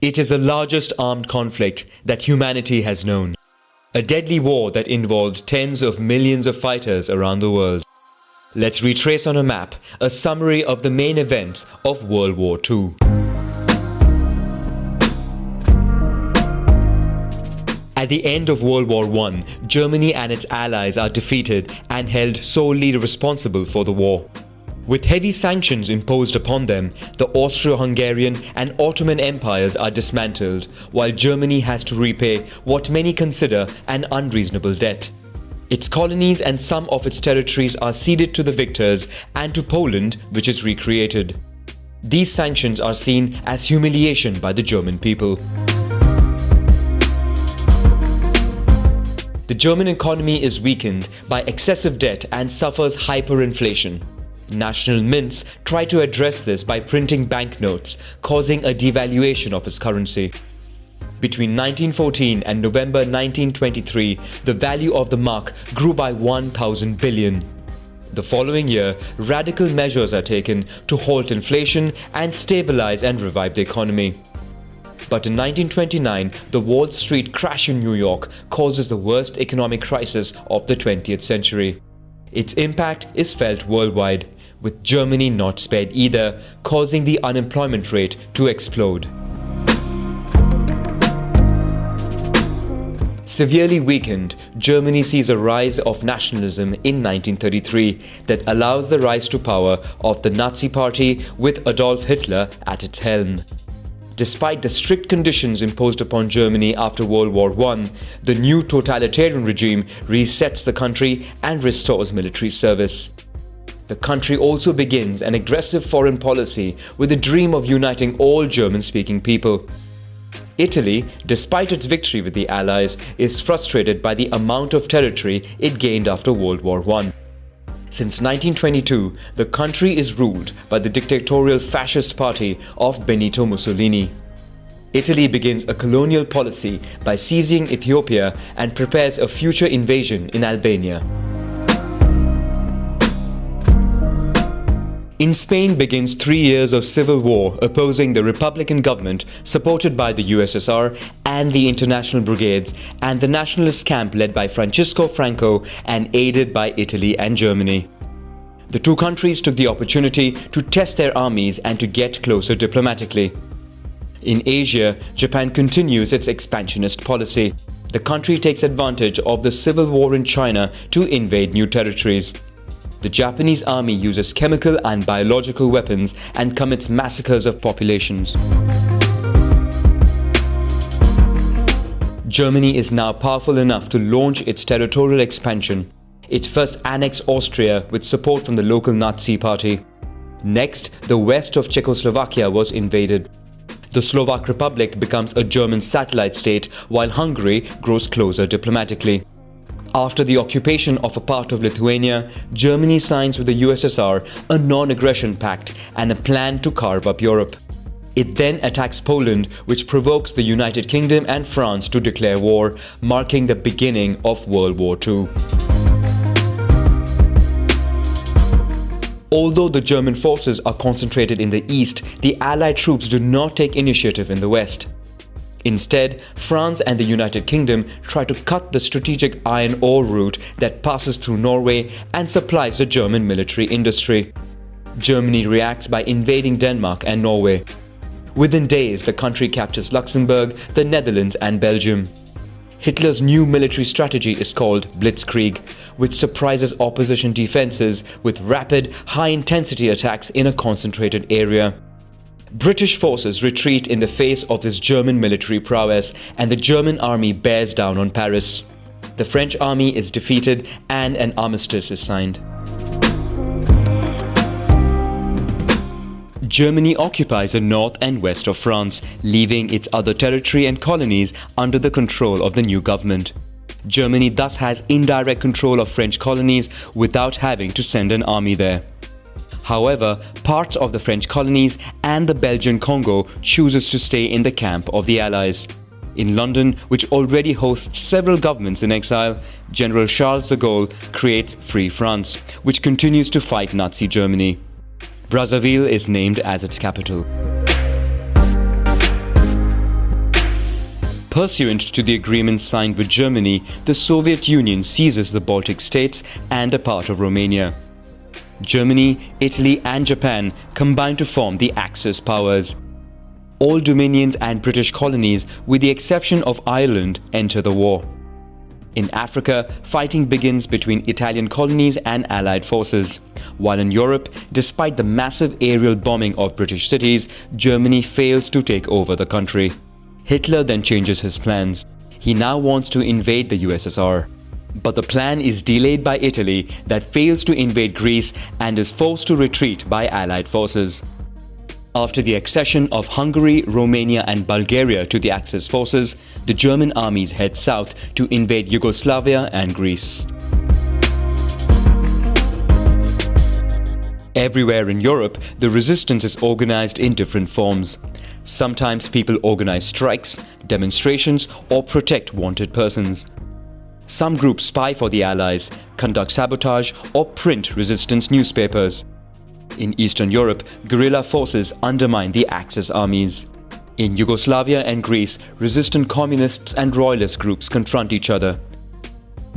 It is the largest armed conflict that humanity has known. A deadly war that involved tens of millions of fighters around the world. Let's retrace on a map a summary of the main events of World War II. At the end of World War I, Germany and its allies are defeated and held solely responsible for the war. With heavy sanctions imposed upon them, the Austro-Hungarian and Ottoman empires are dismantled, while Germany has to repay what many consider an unreasonable debt. Its colonies and some of its territories are ceded to the victors and to Poland, which is recreated. These sanctions are seen as humiliation by the German people. The German economy is weakened by excessive debt and suffers hyperinflation. National mints try to address this by printing banknotes, causing a devaluation of its currency. Between 1914 and November 1923, the value of the mark grew by 1,000 billion. The following year, radical measures are taken to halt inflation and stabilize and revive the economy. But in 1929, the Wall Street crash in New York causes the worst economic crisis of the 20th century. Its impact is felt worldwide, with Germany not spared either, causing the unemployment rate to explode. Severely weakened, Germany sees a rise of nationalism in 1933 that allows the rise to power of the Nazi Party with Adolf Hitler at its helm. Despite the strict conditions imposed upon Germany after World War I, the new totalitarian regime resets the country and restores military service. The country also begins an aggressive foreign policy with the dream of uniting all German-speaking people. Italy, despite its victory with the Allies, is frustrated by the amount of territory it gained after World War I. Since 1922, the country is ruled by the dictatorial fascist party of Benito Mussolini. Italy begins a colonial policy by seizing Ethiopia and prepares a future invasion in Albania. In Spain begins 3 years of civil war opposing the Republican government supported by the USSR and the International Brigades and the nationalist camp led by Francisco Franco and aided by Italy and Germany. The two countries took the opportunity to test their armies and to get closer diplomatically. In Asia, Japan continues its expansionist policy. The country takes advantage of the civil war in China to invade new territories. The Japanese army uses chemical and biological weapons and commits massacres of populations. Germany is now powerful enough to launch its territorial expansion. It first annexed Austria with support from the local Nazi party. Next, the west of Czechoslovakia was invaded. The Slovak Republic becomes a German satellite state, while Hungary grows closer diplomatically. After the occupation of a part of Lithuania, Germany signs with the USSR a non-aggression pact and a plan to carve up Europe. It then attacks Poland, which provokes the United Kingdom and France to declare war, marking the beginning of World War II. Although the German forces are concentrated in the east, the Allied troops do not take initiative in the west. Instead, France and the United Kingdom try to cut the strategic iron ore route that passes through Norway and supplies the German military industry. Germany reacts by invading Denmark and Norway. Within days, the country captures Luxembourg, the Netherlands and Belgium. Hitler's new military strategy is called Blitzkrieg, which surprises opposition defenses with rapid, high-intensity attacks in a concentrated area. British forces retreat in the face of this German military prowess, and the German army bears down on Paris. The French army is defeated and an armistice is signed. Germany occupies the north and west of France, leaving its other territory and colonies under the control of the new government. Germany thus has indirect control of French colonies without having to send an army there. However, parts of the French colonies and the Belgian Congo chooses to stay in the camp of the Allies. In London, which already hosts several governments in exile, General Charles de Gaulle creates Free France, which continues to fight Nazi Germany. Brazzaville is named as its capital. Pursuant to the agreement signed with Germany, the Soviet Union seizes the Baltic states and a part of Romania. Germany, Italy and Japan combine to form the Axis powers. All dominions and British colonies, with the exception of Ireland, enter the war. In Africa, fighting begins between Italian colonies and Allied forces. While in Europe, despite the massive aerial bombing of British cities, Germany fails to take over the country. Hitler then changes his plans. He now wants to invade the USSR. But the plan is delayed by Italy, that fails to invade Greece and is forced to retreat by Allied forces. After the accession of Hungary, Romania and Bulgaria to the Axis forces, the German armies head south to invade Yugoslavia and Greece. Everywhere in Europe, the resistance is organized in different forms. Sometimes people organize strikes, demonstrations, or protect wanted persons. Some groups spy for the Allies, conduct sabotage, or print resistance newspapers. In Eastern Europe, guerrilla forces undermine the Axis armies. In Yugoslavia and Greece, resistant communists and royalist groups confront each other.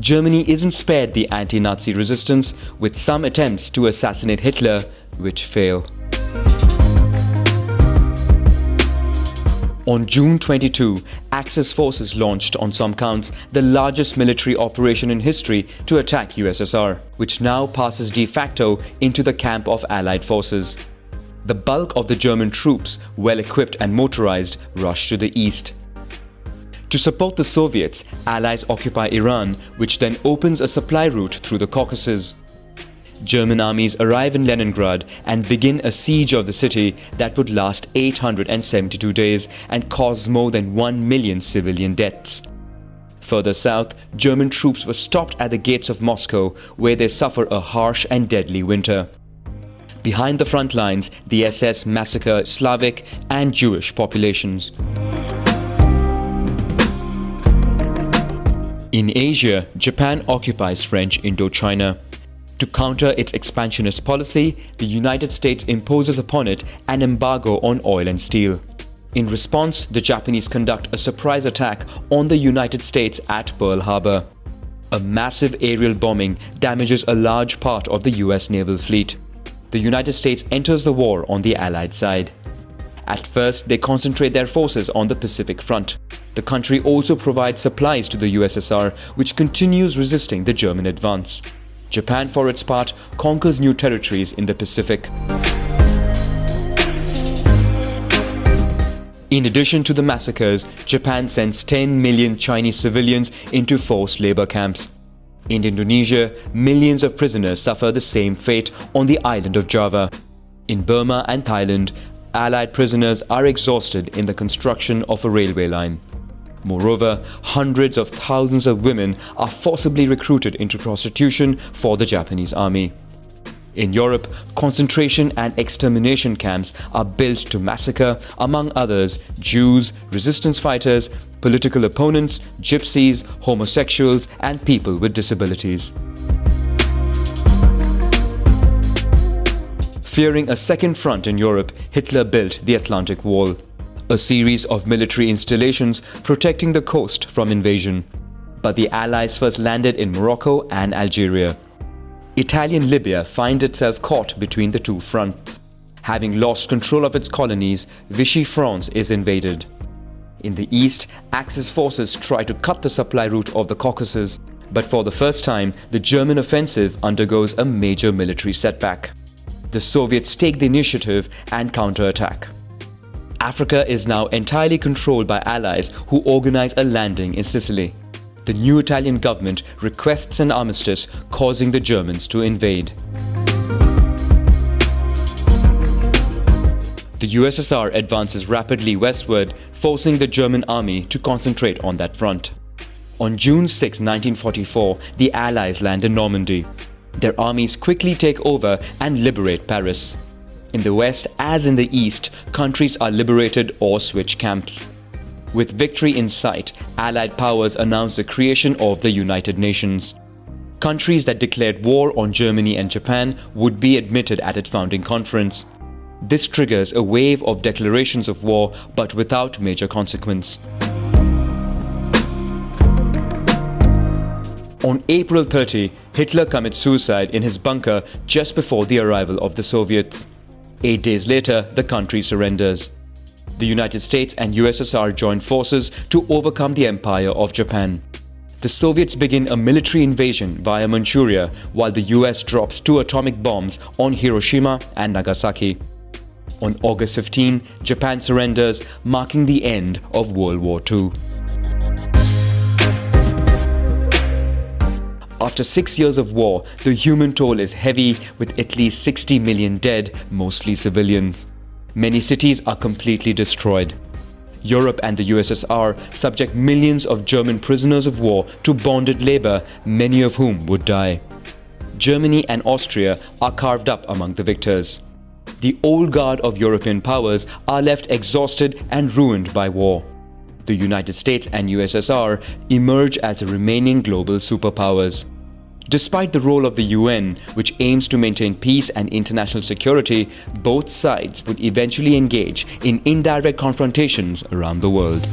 Germany isn't spared the anti-Nazi resistance, with some attempts to assassinate Hitler, which fail. On June 22, Axis forces launched, on some counts, the largest military operation in history to attack USSR, which now passes de facto into the camp of Allied forces. The bulk of the German troops, well equipped and motorized, rush to the east. To support the Soviets, Allies occupy Iran, which then opens a supply route through the Caucasus. German armies arrive in Leningrad and begin a siege of the city that would last 872 days and cause more than 1 million civilian deaths. Further south, German troops were stopped at the gates of Moscow, where they suffer a harsh and deadly winter. Behind the front lines, the SS massacre Slavic and Jewish populations. In Asia, Japan occupies French Indochina. To counter its expansionist policy, the United States imposes upon it an embargo on oil and steel. In response, the Japanese conduct a surprise attack on the United States at Pearl Harbor. A massive aerial bombing damages a large part of the US naval fleet. The United States enters the war on the Allied side. At first, they concentrate their forces on the Pacific front. The country also provides supplies to the USSR, which continues resisting the German advance. Japan, for its part, conquers new territories in the Pacific. In addition to the massacres, Japan sends 10 million Chinese civilians into forced labor camps. In Indonesia, millions of prisoners suffer the same fate on the island of Java. In Burma and Thailand, Allied prisoners are exhausted in the construction of a railway line. Moreover, hundreds of thousands of women are forcibly recruited into prostitution for the Japanese army. In Europe, concentration and extermination camps are built to massacre, among others, Jews, resistance fighters, political opponents, gypsies, homosexuals, and people with disabilities. Fearing a second front in Europe, Hitler built the Atlantic Wall, a series of military installations protecting the coast from invasion. But the Allies first landed in Morocco and Algeria. Italian Libya finds itself caught between the two fronts. Having lost control of its colonies, Vichy France is invaded. In the east, Axis forces try to cut the supply route of the Caucasus, but for the first time, the German offensive undergoes a major military setback. The Soviets take the initiative and counterattack. Africa is now entirely controlled by Allies who organize a landing in Sicily. The new Italian government requests an armistice, causing the Germans to invade. The USSR advances rapidly westward, forcing the German army to concentrate on that front. On June 6, 1944, the Allies land in Normandy. Their armies quickly take over and liberate Paris. In the west, as in the east, countries are liberated or switch camps. With victory in sight, Allied powers announce the creation of the United Nations. Countries that declared war on Germany and Japan would be admitted at its founding conference. This triggers a wave of declarations of war, but without major consequence. On April 30, Hitler commits suicide in his bunker just before the arrival of the Soviets. 8 days later, the country surrenders. The United States and USSR join forces to overcome the Empire of Japan. The Soviets begin a military invasion via Manchuria, while the US drops 2 atomic bombs on Hiroshima and Nagasaki. On August 15, Japan surrenders, marking the end of World War II. After 6 years of war, the human toll is heavy, with at least 60 million dead, mostly civilians. Many cities are completely destroyed. Europe and the USSR subject millions of German prisoners of war to bonded labor, many of whom would die. Germany and Austria are carved up among the victors. The old guard of European powers are left exhausted and ruined by war. The United States and USSR emerge as the remaining global superpowers. Despite the role of the UN, which aims to maintain peace and international security, both sides would eventually engage in indirect confrontations around the world.